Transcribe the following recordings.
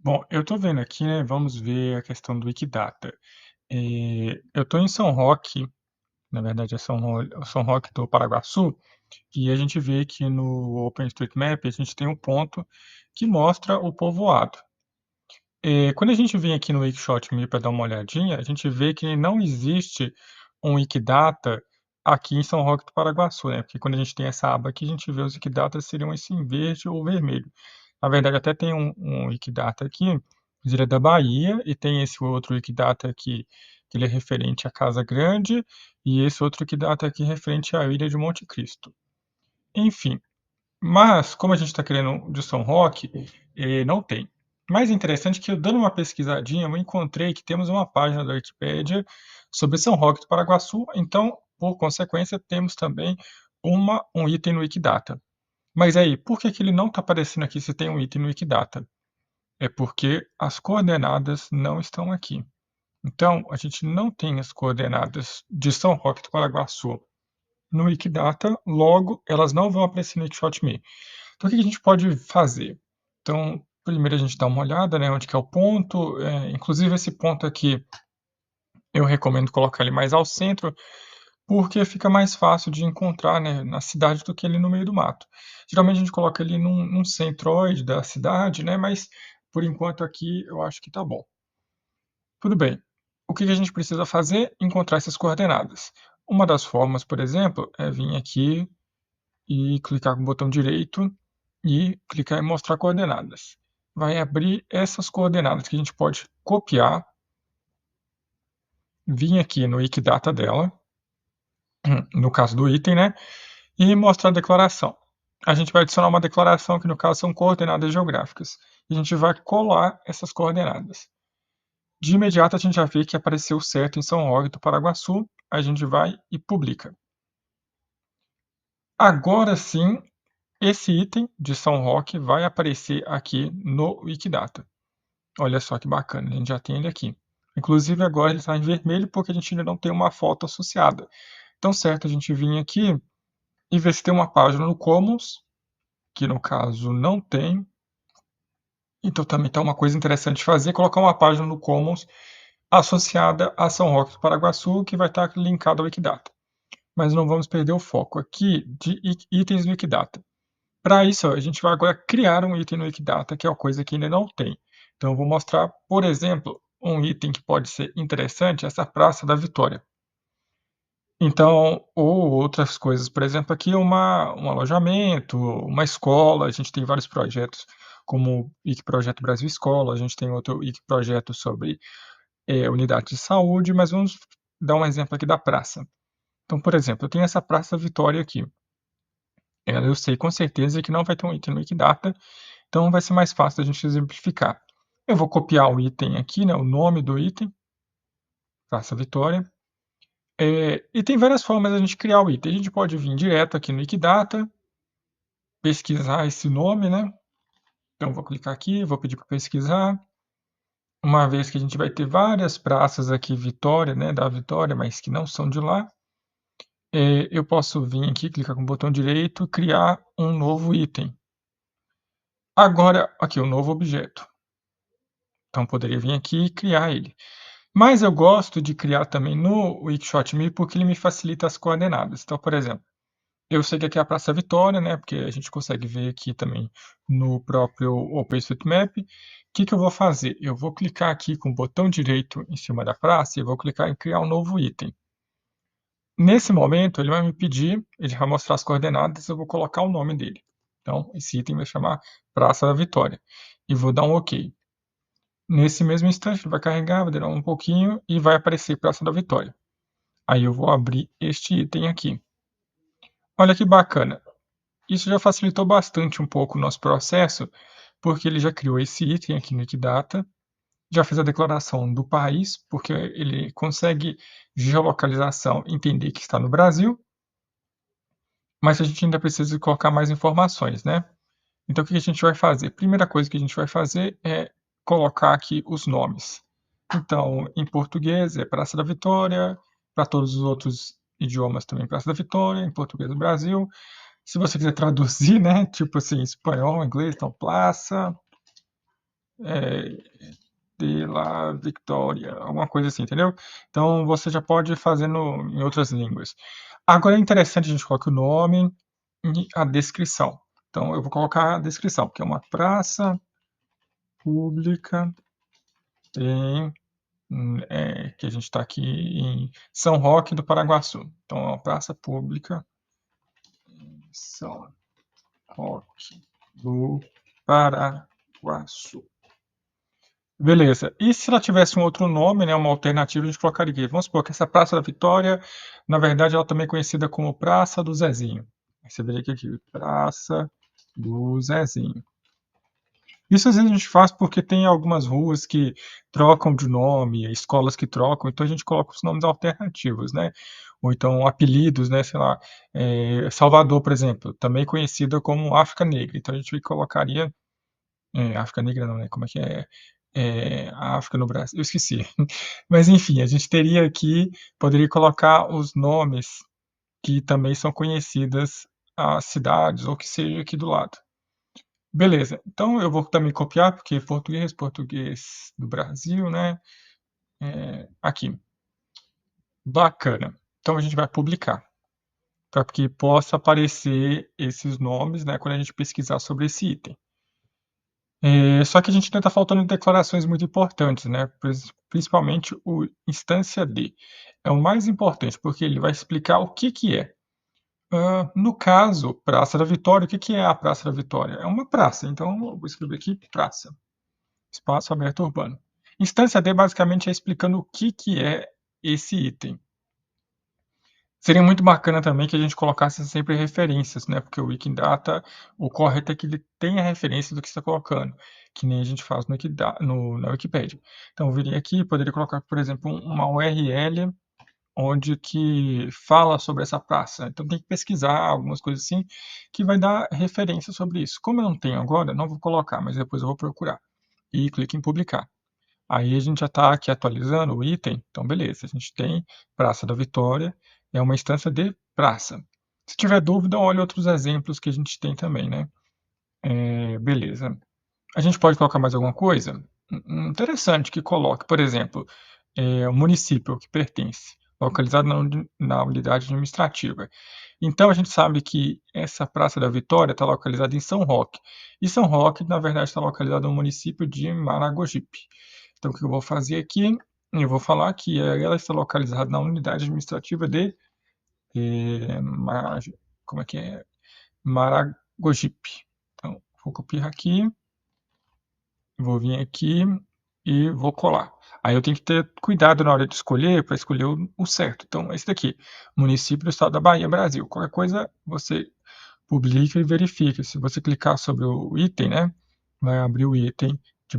Bom, eu estou vendo aqui, né, vamos ver a questão do Wikidata. Eu estou em São Roque, na verdade é São Roque do Paraguaçu, e a gente vê que no OpenStreetMap a gente tem um ponto que mostra o povoado. Quando a gente vem aqui no Wikishot.me para dar uma olhadinha, a gente vê que não existe um Wikidata aqui em São Roque do Paraguaçu, né? Porque quando a gente tem essa aba aqui, a gente vê os Wikidatas seriam esse em verde ou vermelho. Na verdade, até tem um Wikidata aqui, Ilha da Bahia, e tem esse outro Wikidata aqui, que ele é referente à Casa Grande, e esse outro Wikidata aqui referente à Ilha de Monte Cristo. Enfim, mas, como a gente está querendo de São Roque, não tem. Mais interessante é que eu dando uma pesquisadinha, eu encontrei que temos uma página da Wikipédia sobre São Roque do Paraguaçu, então, por consequência, temos também um item no Wikidata. Mas aí, por que que ele não está aparecendo aqui se tem um item no Wikidata? É porque as coordenadas não estão aqui. Então, a gente não tem as coordenadas de São Roque do Paraguaçu no Wikidata, logo, elas não vão aparecer no Wikishot.me. Então, o que a gente pode fazer? Então, primeiro a gente dá uma olhada, né, onde que é o ponto. Inclusive, esse ponto aqui, eu recomendo colocar ele mais ao centro, porque fica mais fácil de encontrar, né, na cidade do que ali no meio do mato. Geralmente a gente coloca ele num centroide da cidade, né, mas por enquanto aqui eu acho que tá bom. Tudo bem. O que a gente precisa fazer? Encontrar essas coordenadas. Uma das formas, por exemplo, é vir aqui e clicar com o botão direito e clicar em mostrar coordenadas. Vai abrir essas coordenadas que a gente pode copiar, vir aqui no Wikidata dela, no caso do item, né? E mostrar a declaração. A gente vai adicionar uma declaração que no caso são coordenadas geográficas. E a gente vai colar essas coordenadas. De imediato a gente já vê que apareceu certo em São Roque do Paraguaçu, a gente vai e publica. Agora sim, esse item de São Roque vai aparecer aqui no Wikidata. Olha só que bacana, a gente já tem ele aqui. Inclusive agora ele está em vermelho porque a gente ainda não tem uma foto associada. Então, certo, a gente vir aqui e ver se tem uma página no Commons, que no caso não tem. Então também está uma coisa interessante de fazer, colocar uma página no Commons associada a São Roque do Paraguaçu, que vai estar linkado ao Wikidata. Mas não vamos perder o foco aqui de itens no Wikidata. Para isso, a gente vai agora criar um item no Wikidata, que é uma coisa que ainda não tem. Então, eu vou mostrar, por exemplo, um item que pode ser interessante, essa Praça da Vitória. Então, ou outras coisas, por exemplo, aqui um alojamento, uma escola, a gente tem vários projetos, como o Wiki Projeto Brasil Escola, a gente tem outro Wiki Projeto sobre unidade de saúde, mas vamos dar um exemplo aqui da praça. Então, por exemplo, eu tenho essa Praça Vitória aqui. Ela eu sei com certeza que não vai ter um item no Wikidata, então vai ser mais fácil a gente exemplificar. Eu vou copiar o item aqui, né, o nome do item, Praça Vitória. E tem várias formas de a gente criar o item. A gente pode vir direto aqui no Wikidata, pesquisar esse nome, né? Então vou clicar aqui, vou pedir para pesquisar. Uma vez que a gente vai ter várias praças aqui, Vitória, né, da Vitória, mas que não são de lá, eu posso vir aqui, clicar com o botão direito, criar um novo item. Agora, aqui, um novo objeto. Então poderia vir aqui e criar ele. Mas eu gosto de criar também no Wikishot.me porque ele me facilita as coordenadas. Então, por exemplo, eu sei que aqui é a Praça Vitória, né? Porque a gente consegue ver aqui também no próprio OpenStreetMap. O que que eu vou fazer? Eu vou clicar aqui com o botão direito em cima da praça e vou clicar em criar um novo item. Nesse momento, ele vai me pedir, ele vai mostrar as coordenadas, eu vou colocar o nome dele. Então, esse item vai chamar Praça da Vitória. E vou dar um OK. Nesse mesmo instante, ele vai carregar, vai demorar um pouquinho e vai aparecer Praça da Vitória. Aí eu vou abrir este item aqui. Olha que bacana. Isso já facilitou bastante um pouco o nosso processo, porque ele já criou esse item aqui no Wikidata, já fez a declaração do país, porque ele consegue geolocalização entender que está no Brasil, mas a gente ainda precisa colocar mais informações, né? Então o que a gente vai fazer? Primeira coisa que a gente vai fazer é colocar aqui os nomes. Então, em português é Praça da Vitória, para todos os outros idiomas também Praça da Vitória, em português do Brasil. Se você quiser traduzir, né, tipo assim, espanhol, inglês, então Praça de la Victoria, alguma coisa assim, entendeu? Então você já pode fazer em outras línguas. Agora é interessante a gente colocar o nome e a descrição. Então eu vou colocar a descrição, que é uma praça pública em, que a gente está aqui em São Roque do Paraguaçu. Então é uma praça pública em São Roque do Paraguaçu. Beleza. E se ela tivesse um outro nome, né, uma alternativa, a gente colocaria aqui. Vamos supor que essa Praça da Vitória, na verdade, ela também é conhecida como Praça do Zezinho. Aí você veria aqui, Praça do Zezinho. Isso às vezes a gente faz porque tem algumas ruas que trocam de nome, escolas que trocam, então a gente coloca os nomes alternativos, né? Ou então apelidos, né? Sei lá, Salvador, por exemplo, também conhecida como África Negra. Então a gente colocaria África Negra não, né? Como é que é? A África no Brasil, eu esqueci. Mas enfim, a gente teria aqui, poderia colocar os nomes que também são conhecidas as cidades ou que seja aqui do lado. Beleza, então eu vou também copiar, porque português do Brasil, né? Aqui. Bacana. Então a gente vai publicar, para que possa aparecer esses nomes, né, quando a gente pesquisar sobre esse item. Só que a gente ainda está faltando declarações muito importantes, né? Principalmente o instância D. É o mais importante, porque ele vai explicar o que que é. No caso, Praça da Vitória, o que que é a Praça da Vitória? É uma praça, então eu vou escrever aqui praça, espaço aberto urbano. Instância D basicamente é explicando o que que é esse item. Seria muito bacana também que a gente colocasse sempre referências, né? Porque o Wikidata, o correto é que ele tenha referência do que está colocando, que nem a gente faz na Wikipédia. Então, eu viria aqui, poderia colocar, por exemplo, uma URL onde que fala sobre essa praça. Então, tem que pesquisar algumas coisas assim, que vai dar referência sobre isso. Como eu não tenho agora, não vou colocar, mas depois eu vou procurar. E clique em publicar. Aí a gente já está aqui atualizando o item, então beleza, a gente tem Praça da Vitória, é uma instância de praça. Se tiver dúvida, olhe outros exemplos que a gente tem também, né? Beleza. A gente pode colocar mais alguma coisa? Interessante que coloque, por exemplo, o município que pertence, localizado na unidade administrativa. Então a gente sabe que essa Praça da Vitória está localizada em São Roque. E São Roque, na verdade, está localizado no município de Maragogipe. Então o que eu vou fazer aqui? Eu vou falar que ela está localizada na unidade administrativa de como é que é? Maragogipe. Então, vou copiar aqui, vou vir aqui e vou colar. Aí eu tenho que ter cuidado na hora de escolher, para escolher o certo. Então, é esse daqui, município do estado da Bahia, Brasil. Qualquer coisa, você publica e verifica. Se você clicar sobre o item, né, vai abrir o item de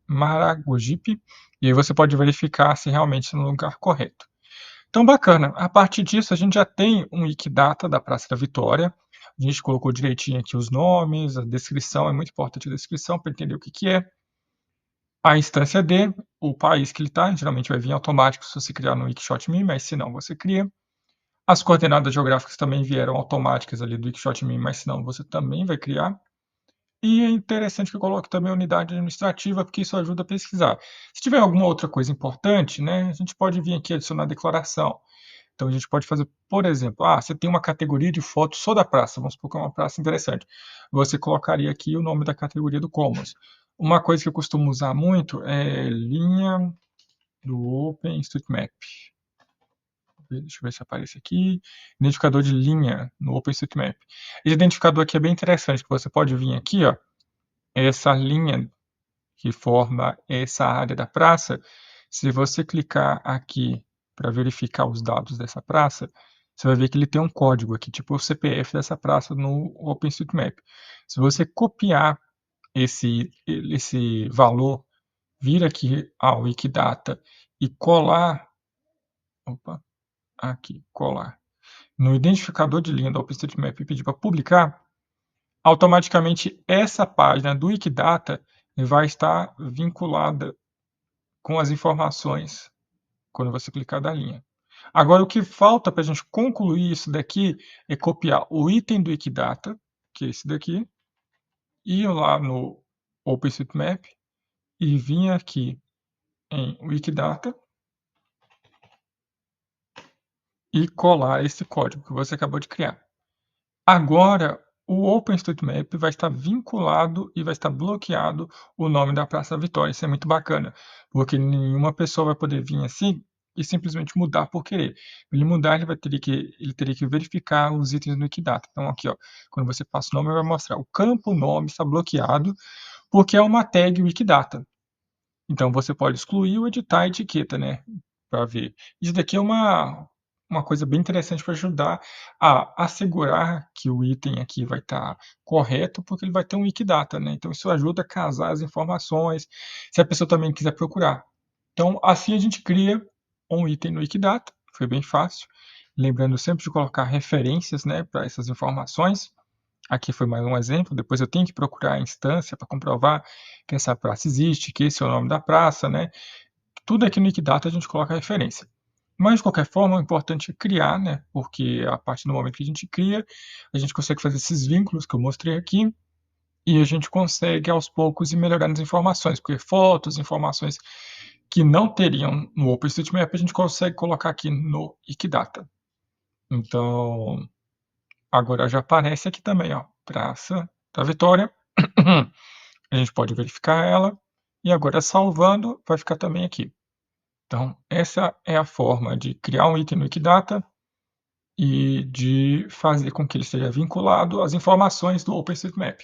Maragogipe, e aí você pode verificar se realmente está no lugar correto. Então, bacana. A partir disso, a gente já tem um Wikidata da Praça da Vitória. A gente colocou direitinho aqui os nomes, a descrição, é muito importante a descrição para entender o que que é. A instância D, o país que ele está, geralmente vai vir automático se você criar no Wikshot.me, mas se não, você cria. As coordenadas geográficas também vieram automáticas ali do Wikshot.me, mas se não, você também vai criar. E é interessante que eu coloque também a unidade administrativa, porque isso ajuda a pesquisar. Se tiver alguma outra coisa importante, né, a gente pode vir aqui adicionar a declaração. Então a gente pode fazer, por exemplo, você tem uma categoria de fotos só da praça, vamos supor que é uma praça interessante. Você colocaria aqui o nome da categoria do Commons. Uma coisa que eu costumo usar muito é linha do OpenStreetMap. Deixa eu ver se aparece aqui. Identificador de linha no OpenStreetMap. Esse identificador aqui é bem interessante, que você pode vir aqui, ó, essa linha que forma essa área da praça. Se você clicar aqui para verificar os dados dessa praça, você vai ver que ele tem um código aqui, tipo o CPF dessa praça no OpenStreetMap. Se você copiar esse valor, vir aqui ao Wikidata e colar, opa, aqui, colar, no identificador de linha da OpenStreetMap e pedir para publicar, automaticamente essa página do Wikidata vai estar vinculada com as informações quando você clicar da linha. Agora, o que falta para a gente concluir isso daqui é copiar o item do Wikidata, que é esse daqui, ir lá no OpenStreetMap e vir aqui em Wikidata e colar esse código que você acabou de criar. Agora, o OpenStreetMap vai estar vinculado e vai estar bloqueado o nome da Praça Vitória. Isso é muito bacana, porque nenhuma pessoa vai poder vir assim e simplesmente mudar por querer. Ele mudar, ele teria que verificar os itens no Wikidata. Então, aqui, ó, quando você passa o nome, vai mostrar o campo nome está bloqueado, porque é uma tag Wikidata. Então, você pode excluir ou editar a etiqueta, né, para ver. Isso daqui é uma coisa bem interessante para ajudar a assegurar que o item aqui vai estar correto, porque ele vai ter um Wikidata, né, então isso ajuda a casar as informações, se a pessoa também quiser procurar. Então, assim a gente cria um item no Wikidata, foi bem fácil, lembrando sempre de colocar referências, né, para essas informações. Aqui foi mais um exemplo, depois eu tenho que procurar a instância para comprovar que essa praça existe, que esse é o nome da praça, né? Tudo aqui no Wikidata a gente coloca a referência. Mas, de qualquer forma, o importante é criar, né? Porque a partir do momento que a gente cria, a gente consegue fazer esses vínculos que eu mostrei aqui e a gente consegue, aos poucos, ir melhorando as informações, porque fotos, informações que não teriam no OpenStreetMap, a gente consegue colocar aqui no Wikidata. Então, agora já aparece aqui também, ó, Praça da Vitória. A gente pode verificar ela e agora salvando vai ficar também aqui. Então, essa é a forma de criar um item no Wikidata e de fazer com que ele seja vinculado às informações do OpenStreetMap.